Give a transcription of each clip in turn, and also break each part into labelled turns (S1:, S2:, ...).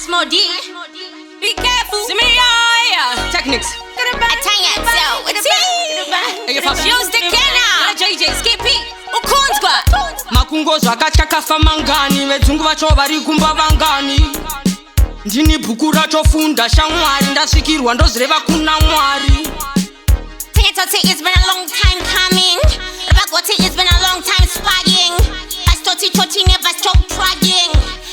S1: Modi. Be careful. See me, yeah. Techniques.
S2: Tanya, so it's use the canal.
S1: JJ, Skippy. Ukunzwa. Makungo zvakatya kafa mangani. Vedzungu vacho vari kumba vangani. Ndini bhuku rachofunda shamwari. Ndasvikirwa ndozireva kuna Mwari.
S2: Tsotsi, it's been a long time coming. Rabagoti, it's been a long time spying. As Tsotsi never stop trying.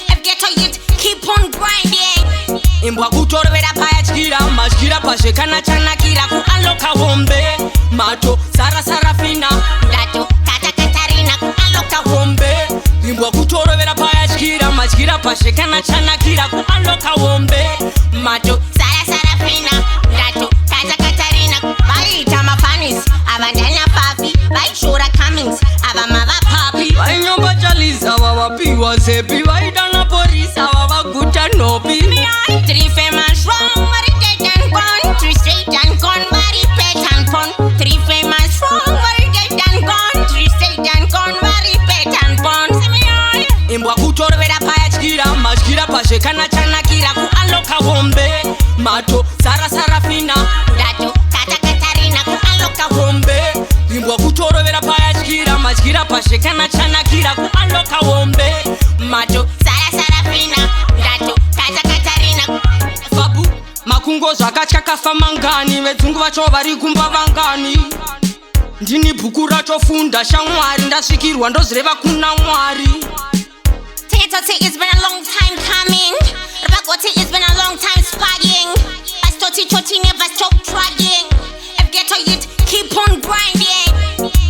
S2: If get to it, keep on grinding.
S1: Imbwa kutorovera payatyira matyira pazvekana chanakira kuunloka hombe mato sarafina
S2: Ndato kata Katarina kuunloka
S1: hombe imbwa kutorovera payatyira matyira pazvekana chanakira kuunloka hombe mato
S2: sarafina Ndato kata Katarina vaita mafanis avandanya Phabb vaishora comings avamava Phabb
S1: vainyomba chaliza vavapiwa zepi vaidana porisa vavaguta nhopi.
S2: 3 famous wrong, very dead and gone. 3 straight and gone, very pet and pun. 3 famous wrong, very dead and gone. 3 straight and gone, very pet and pun.
S1: Imbwa kutorovera payatyira matyira pazvekana chanakira kuunloka hombe mato sarafina
S2: Ndato kata Katarina kuunloka
S1: hombe imbwa kutorovera payatyira matyira pazvekana chanakira kuunloka hombe mato
S2: sarafina Ndato kata Katarina
S1: Phabb makungo zvakatya kafa mangani vedzungu vacho vari kumba vangani ndini bhuku rachofunda shamwari ndasvikirwa ndozireva kuna Mwari.
S2: Tsotsi, it's been a long time coming. Rabagoti, it's been a long time spying. As Tsotsi never stop trying. If get to it, keep on grinding.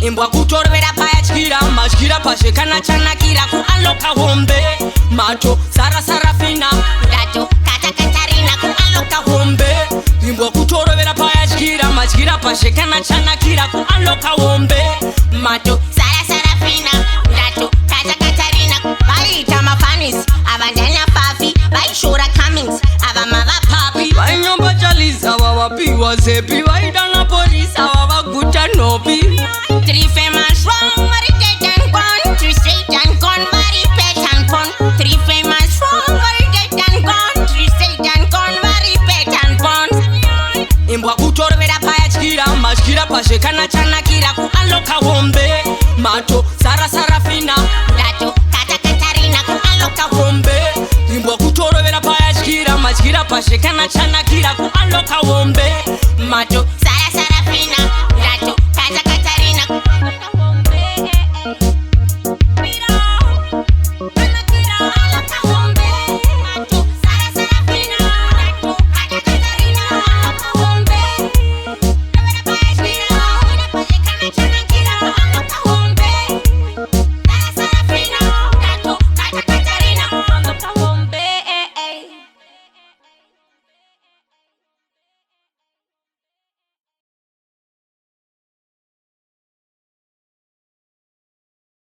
S1: Imbwa kutorovera payatyira matyira pazvekana chanakira kuunloka hombe mato sarafina
S2: Ndato kata Katarina kuunloka
S1: hombe imbwa kutorovera payatyira matyira pazvekana chanakira kuunloka hombe mato
S2: sarafina Ndato kata Katarina vaita mafanis avandanya Phabb vaishora comings avamava Phabb
S1: vainyomba chaliza vavapiwa zepi vaidana porisa vavaguta nhopi.
S2: 3 famous wrong, very dead and gone. 3 straight and gone, very pet and pun. 3 famous wrong, very dead and gone. 3 straight and gone, very pet and pun.
S1: Imbwa kutorovera payatyira matyira pazvekana chanakira kuunloka hombe mato sarafina
S2: Ndato kata Katarina kuunloka
S1: hombe imbwa kutorovera payatyira matyira pazvekana chanakira kuunloka hombe mato
S2: sarafina